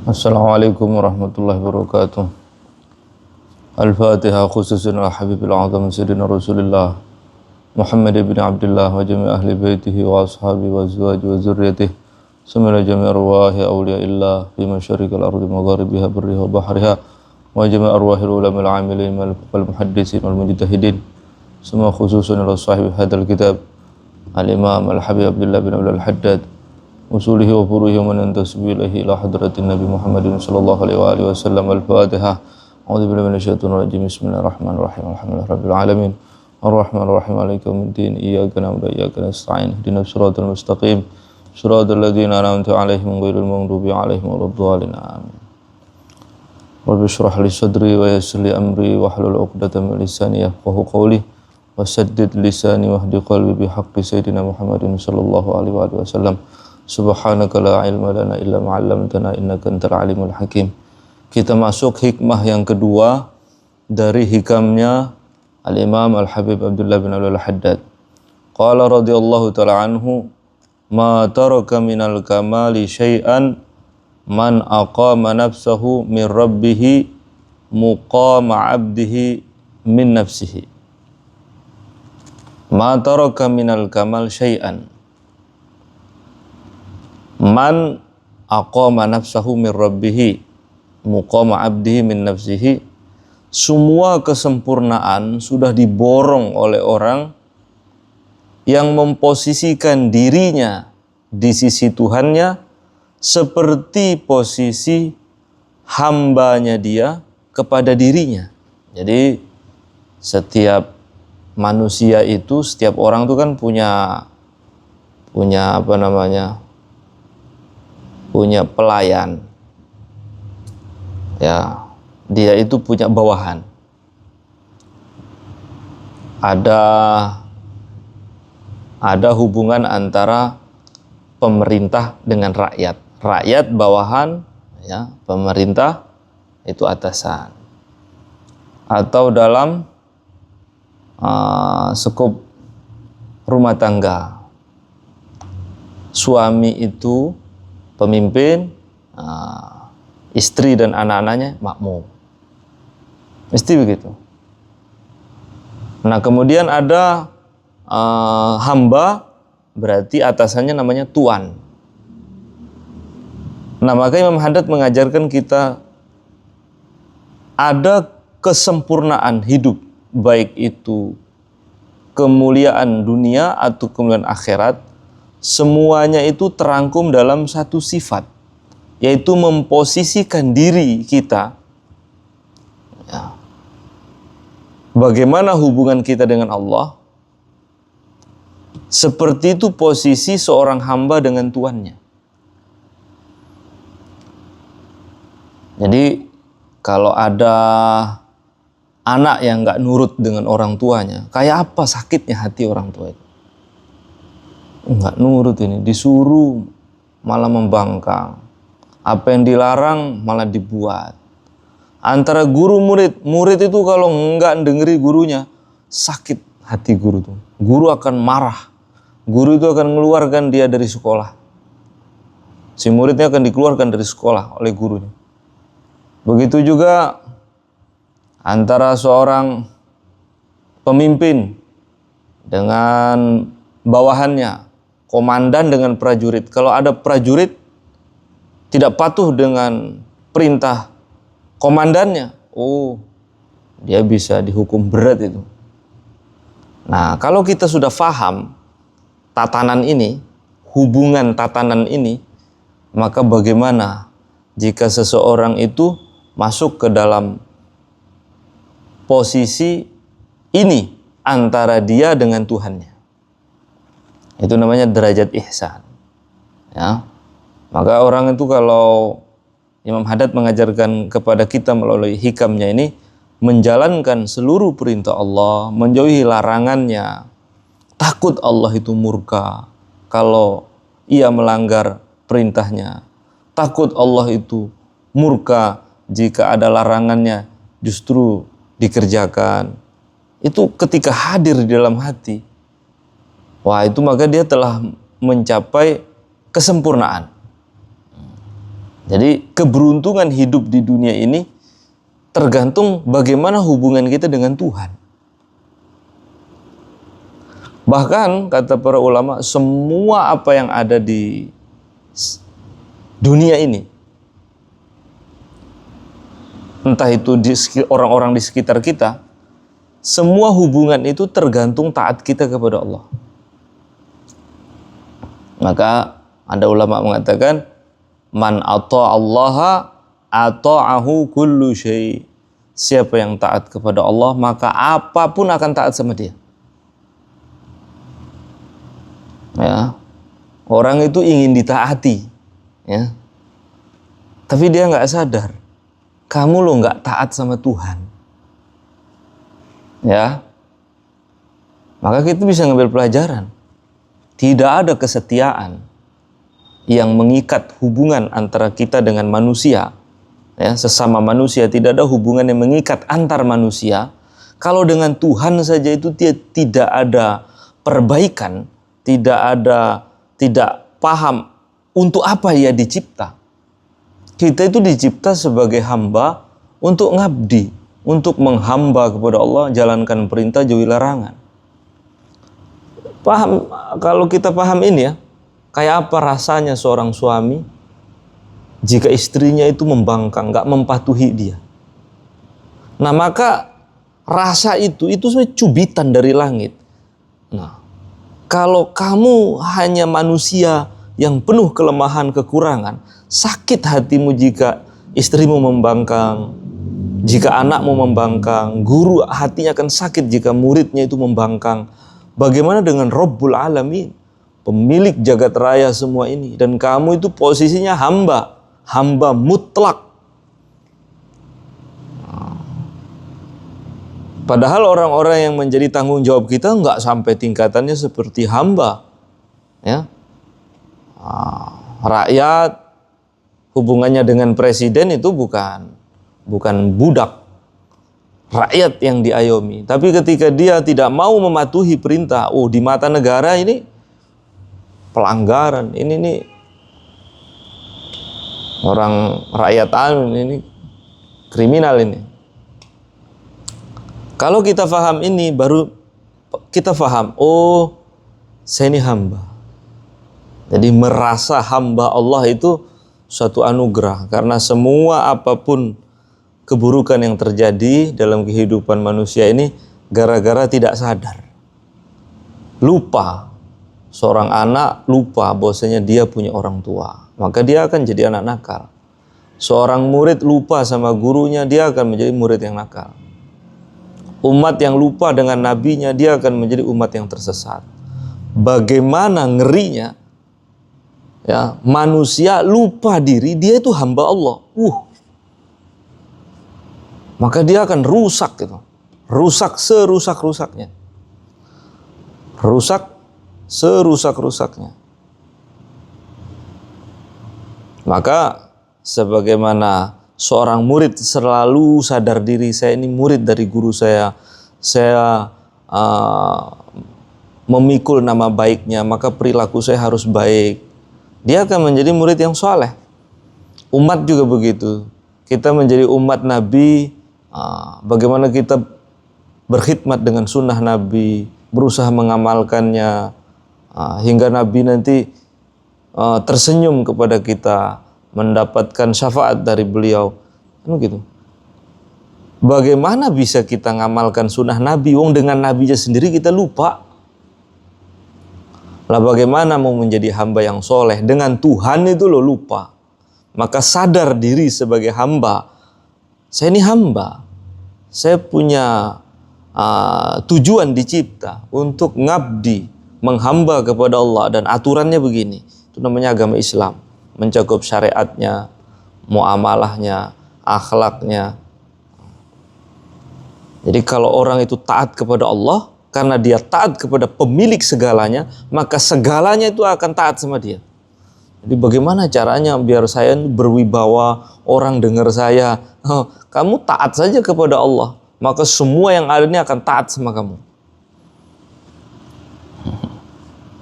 Assalamualaikum warahmatullahi wabarakatuh. Al-Fatihah khususan ala Habibil Azam Sayyidina Rasulullah Muhammad ibn Abdullah wa jami' ahli baitihi wa ashabi wa azwaji wa zurriyatihi sumila jami' arwahi awliya'illah fi masyarikal ardi magharibiha barriha wa bahriha wa jami' arwahil ulamil amilin wal muhaddisin wal mujtahidin semua khususan ala sahibi hadal kitab Al-Imam Al-Habib Abdullah bin Abdul Haddad usulihi wa furuhi wa man yantasibu ilaihi ila hadratin Nabi Muhammadin sallallahu alaihi wa sallam. Al-Fatihah. A'udzu billahi minasyaitonir rajim. Bismillahirrahmanirrahim. Alhamdulillahirabbil alamin. Arrahmanir rahim. Maliki yaumiddin. Iyyaka na'budu wa iyyaka nasta'in. Ihdinas siratal mustaqim. Siratal ladzina an'amta 'alaihim ghairil maghdubi 'alaihim waladdallin. Amin. Rabbi shrah li sadri wa yassir li amri wahlul 'uqdatam min lisani yafqahu qawli wasaddid lisani wahdi qalbi bihaqqi sayyidina Muhammadin sallallahu alaihi wa sallam. Subhanaka la ilma lana illa ma 'allamtana innaka antal alimul hakim. Kita masuk hikmah yang kedua dari hikamnya Al-Imam Al-Habib Abdullah bin Abdul Haddad. Qala radhiyallahu ta'ala anhu, ma taraka minal kamali syai'an man aqama nafsahu min rabbih muqama 'abdihi min nafsihi. Ma taraka minal kamal syai'an man aqama nafsahu min rabbih muqama 'abdihi min nafsihi. Semua kesempurnaan sudah diborong oleh orang yang memposisikan dirinya di sisi Tuhannya seperti posisi hambanya dia kepada dirinya. Jadi setiap manusia itu, setiap orang itu kan punya punya pelayan. Ya, dia itu punya bawahan. Ada hubungan antara pemerintah dengan rakyat. Rakyat bawahan, ya, pemerintah itu atasan. Atau dalam skup rumah tangga, suami itu pemimpin, istri dan anak-anaknya makmum. Mesti begitu. Nah, kemudian ada hamba, berarti atasannya namanya tuan. Nah, maka Imam Haddad mengajarkan kita ada kesempurnaan hidup, baik itu kemuliaan dunia atau kemuliaan akhirat, semuanya itu terangkum dalam satu sifat, yaitu memposisikan diri kita, ya, bagaimana hubungan kita dengan Allah, seperti itu posisi seorang hamba dengan tuannya. Jadi kalau ada anak yang gak nurut dengan orang tuanya, kayak apa sakitnya hati orang tua itu. Enggak nurut ini, disuruh malah membangkang. Apa yang dilarang malah dibuat. Antara guru murid itu kalau enggak dengeri gurunya, sakit hati guru itu. Guru akan marah. Guru itu akan mengeluarkan dia dari sekolah. Si muridnya akan dikeluarkan dari sekolah oleh gurunya. Begitu juga antara seorang pemimpin dengan bawahannya, komandan dengan prajurit. Kalau ada prajurit tidak patuh dengan perintah komandannya, dia bisa dihukum berat itu. Nah, kalau kita sudah paham tatanan ini, hubungan tatanan ini, maka bagaimana jika seseorang itu masuk ke dalam posisi ini antara dia dengan Tuhannya. Itu namanya derajat ihsan. Ya. Maka orang itu, kalau Imam Haddad mengajarkan kepada kita melalui hikamnya ini, menjalankan seluruh perintah Allah, menjauhi larangannya. Takut Allah itu murka kalau ia melanggar perintahnya. Takut Allah itu murka jika ada larangannya justru dikerjakan. Itu ketika hadir di dalam hati, wah, itu maka dia telah mencapai kesempurnaan. Jadi keberuntungan hidup di dunia ini tergantung bagaimana hubungan kita dengan Tuhan. Bahkan kata para ulama, semua apa yang ada di dunia ini, entah itu orang-orang di sekitar kita, semua hubungan itu tergantung taat kita kepada Allah. Maka ada ulama mengatakan, man ata'allaha ata'ahu kullu syai'. Siapa yang taat kepada Allah, maka apapun akan taat sama dia. Ya, orang itu ingin ditaati, ya, tapi dia nggak sadar, kamu lo nggak taat sama Tuhan, ya. Maka kita bisa ngambil pelajaran, tidak ada kesetiaan yang mengikat hubungan antara kita dengan manusia, ya, sesama manusia. Tidak ada hubungan yang mengikat antar manusia. Kalau dengan Tuhan saja itu tidak ada perbaikan, tidak paham untuk apa ia dicipta. Kita itu dicipta sebagai hamba untuk ngabdi, untuk menghamba kepada Allah, jalankan perintah, jauhi larangan. Paham? Kalau kita paham ini ya, kayak apa rasanya seorang suami jika istrinya itu membangkang, gak mematuhi dia. Nah, maka rasa itu sebenarnya cubitan dari langit. Nah, kalau kamu hanya manusia yang penuh kelemahan, kekurangan, sakit hatimu jika istrimu membangkang, jika anakmu membangkang, guru hatinya akan sakit jika muridnya itu membangkang. Bagaimana dengan Rabbul Alamin, pemilik jagat raya semua ini, dan kamu itu posisinya hamba mutlak. Padahal orang-orang yang menjadi tanggung jawab kita nggak sampai tingkatannya seperti hamba, ya. Rakyat hubungannya dengan presiden itu bukan budak, rakyat yang diayomi. Tapi ketika dia tidak mau mematuhi perintah, di mata negara ini pelanggaran, ini orang rakyat ini kriminal ini. Kalau kita faham ini, baru kita faham, saya ini hamba. Jadi merasa hamba Allah itu suatu anugerah, karena semua apapun keburukan yang terjadi dalam kehidupan manusia ini gara-gara tidak sadar. Lupa, seorang anak lupa bahwasanya dia punya orang tua, maka dia akan jadi anak nakal. Seorang murid lupa sama gurunya, dia akan menjadi murid yang nakal. Umat yang lupa dengan nabinya, dia akan menjadi umat yang tersesat. Bagaimana ngerinya, ya, manusia lupa diri, dia itu hamba Allah. Maka dia akan rusak gitu. Rusak serusak-rusaknya. Rusak serusak-rusaknya. Maka sebagaimana seorang murid selalu sadar diri, saya ini murid dari guru saya memikul nama baiknya, maka perilaku saya harus baik. Dia akan menjadi murid yang soleh. Umat juga begitu. Kita menjadi umat Nabi, bagaimana kita berkhidmat dengan sunnah Nabi, berusaha mengamalkannya, hingga Nabi nanti tersenyum kepada kita, mendapatkan syafaat dari beliau, kan gitu. Bagaimana bisa kita ngamalkan sunnah Nabi, wong dengan Nabinya sendiri kita lupa? Lah bagaimana mau menjadi hamba yang soleh dengan Tuhan itu lupa? Maka sadar diri sebagai hamba. Saya ini hamba. Saya punya tujuan dicipta untuk ngabdi, menghamba kepada Allah, dan aturannya begini. Itu namanya agama Islam. Mencakup syariatnya, muamalahnya, akhlaknya. Jadi kalau orang itu taat kepada Allah, karena dia taat kepada pemilik segalanya, maka segalanya itu akan taat sama dia. Jadi bagaimana caranya biar saya berwibawa, orang dengar saya, kamu taat saja kepada Allah, maka semua yang ada ini akan taat sama kamu.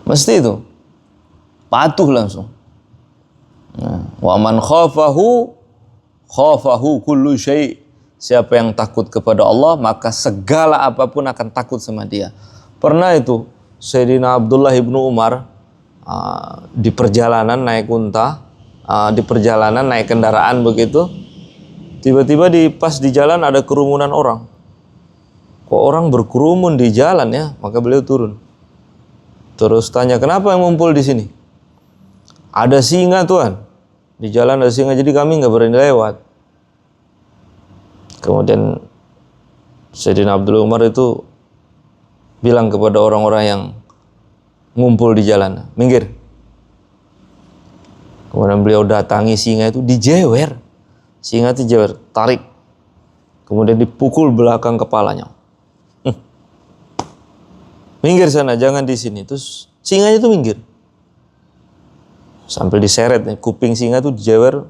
Mesti itu, patuh langsung. Wa man khafahu kullu syai'. Siapa yang takut kepada Allah, maka segala apapun akan takut sama dia. Pernah itu Sayyidina Abdullah ibnu Umar di perjalanan naik unta, di perjalanan naik kendaraan begitu, tiba-tiba pas di jalan ada kerumunan orang. Kok orang berkerumun di jalan ya? Maka beliau turun. Terus tanya, kenapa yang ngumpul di sini? Ada singa Tuhan. Di jalan ada singa, jadi kami nggak berani lewat. Kemudian Sayyidina Abdullah Umar itu bilang kepada orang-orang yang ngumpul di jalan, minggir. Kemudian beliau datangi singa itu, dijewer. Singa itu jewer, tarik. Kemudian dipukul belakang kepalanya. Minggir sana, jangan di sini. Terus singanya itu minggir. Sampai diseret nih, kuping singa itu dijewer,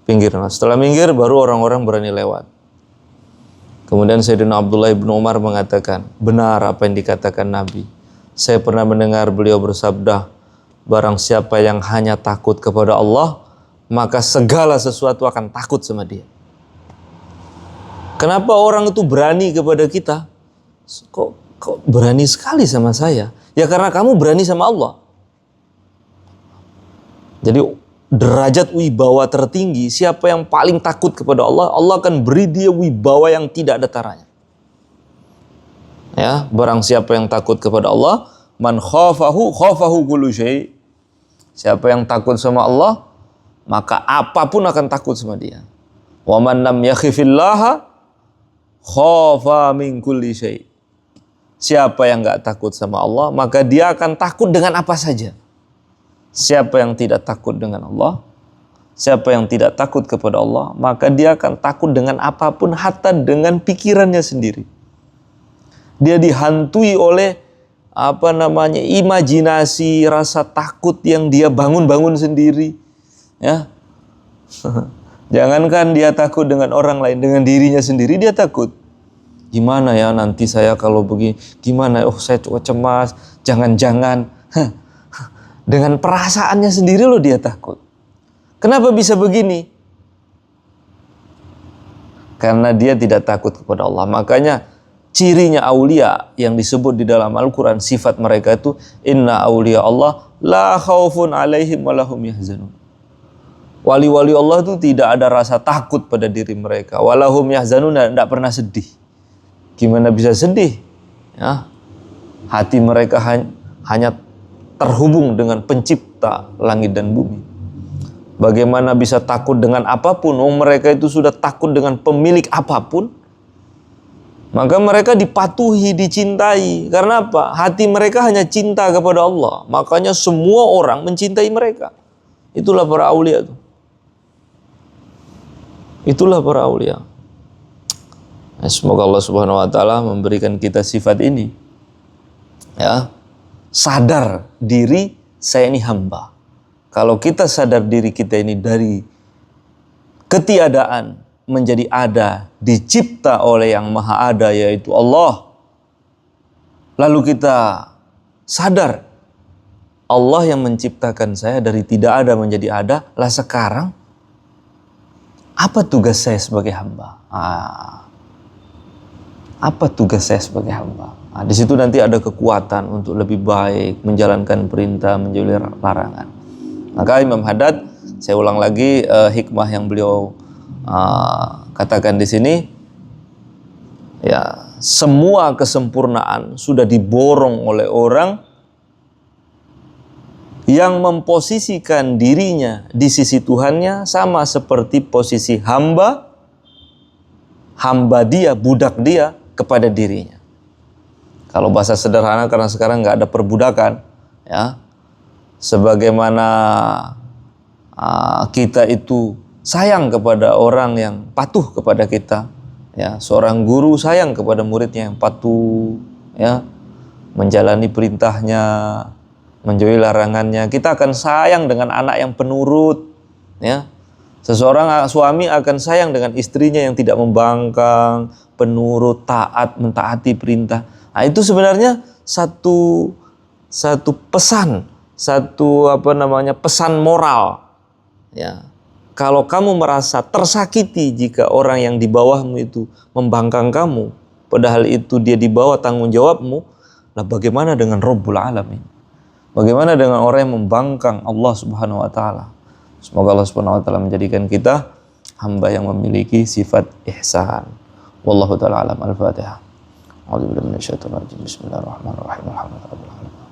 pinggir. Nah, setelah minggir baru orang-orang berani lewat. Kemudian Sayyidina Abdullah ibnu Umar mengatakan, benar apa yang dikatakan Nabi. Saya pernah mendengar beliau bersabda, barang siapa yang hanya takut kepada Allah, maka segala sesuatu akan takut sama dia. Kenapa orang itu berani kepada kita? Kok berani sekali sama saya? Ya karena kamu berani sama Allah. Jadi derajat wibawa tertinggi, siapa yang paling takut kepada Allah, Allah akan beri dia wibawa yang tidak ada taranya. Ya, barang siapa yang takut kepada Allah, man khafahu kullu syai'. Siapa yang takut sama Allah, maka apapun akan takut sama dia. Wa man lam yakhifillaha khafa min kulli syai'. Siapa yang enggak takut sama Allah, maka dia akan takut dengan apa saja. Siapa yang tidak takut dengan Allah, siapa yang tidak takut kepada Allah, maka dia akan takut dengan apapun, hatta dengan pikirannya sendiri. Dia dihantui oleh imajinasi, rasa takut yang dia bangun-bangun sendiri. Ya. Jangankan dia takut dengan orang lain, dengan dirinya sendiri dia takut. Gimana ya nanti saya kalau begini, gimana, saya cemas, jangan-jangan. Dengan perasaannya sendiri loh dia takut. Kenapa bisa begini? Karena dia tidak takut kepada Allah. Makanya cirinya aulia yang disebut di dalam Al-Quran, sifat mereka itu, inna aulia Allah la khaufun alaihim wa lahum yahzanun. Wali-wali Allah itu tidak ada rasa takut pada diri mereka. Walahum yahzanun, tidak pernah sedih. Gimana bisa sedih? Ya. Hati mereka hanya terhubung dengan pencipta langit dan bumi. Bagaimana bisa takut dengan apapun? Mereka itu sudah takut dengan pemilik apapun. Maka mereka dipatuhi, dicintai. Karena apa? Hati mereka hanya cinta kepada Allah. Makanya semua orang mencintai mereka. Itulah para aulia itu. Itulah para aulia. Semoga Allah Subhanahu wa taala memberikan kita sifat ini. Ya. Sadar diri saya ini hamba. Kalau kita sadar diri kita ini dari ketiadaan menjadi ada, dicipta oleh yang maha ada, yaitu Allah. Lalu kita sadar Allah yang menciptakan saya dari tidak ada menjadi ada. Lah sekarang apa tugas saya sebagai hamba? Apa tugas saya sebagai hamba? Di situ nanti ada kekuatan untuk lebih baik menjalankan perintah, menjauhi larangan. Maka Imam Haddad, saya ulang lagi hikmah yang beliau katakan di sini, ya, semua kesempurnaan sudah diborong oleh orang yang memposisikan dirinya di sisi Tuhannya sama seperti posisi hamba dia, budak dia kepada dirinya. Kalau bahasa sederhana, karena sekarang nggak ada perbudakan, ya, sebagaimana kita itu sayang kepada orang yang patuh kepada kita, ya, seorang guru sayang kepada muridnya yang patuh, ya, menjalani perintahnya, menjauhi larangannya. Kita akan sayang dengan anak yang penurut, ya. Seseorang suami akan sayang dengan istrinya yang tidak membangkang, penurut, taat, mentaati perintah. Nah, itu sebenarnya satu pesan, pesan moral Ya. Kalau kamu merasa tersakiti jika orang yang di bawahmu itu membangkang kamu, padahal itu dia di bawah tanggung jawabmu, lah bagaimana dengan Rabbul Alamin? Bagaimana dengan orang yang membangkang Allah Subhanahu wa taala? Semoga Allah Subhanahu wa taala menjadikan kita hamba yang memiliki sifat ihsan. Wallahu taala alam. Al-Fatihah. A'udzu billahi minasyaitonir rajim. Bismillahirrahmanirrahim. Alhamdulillah.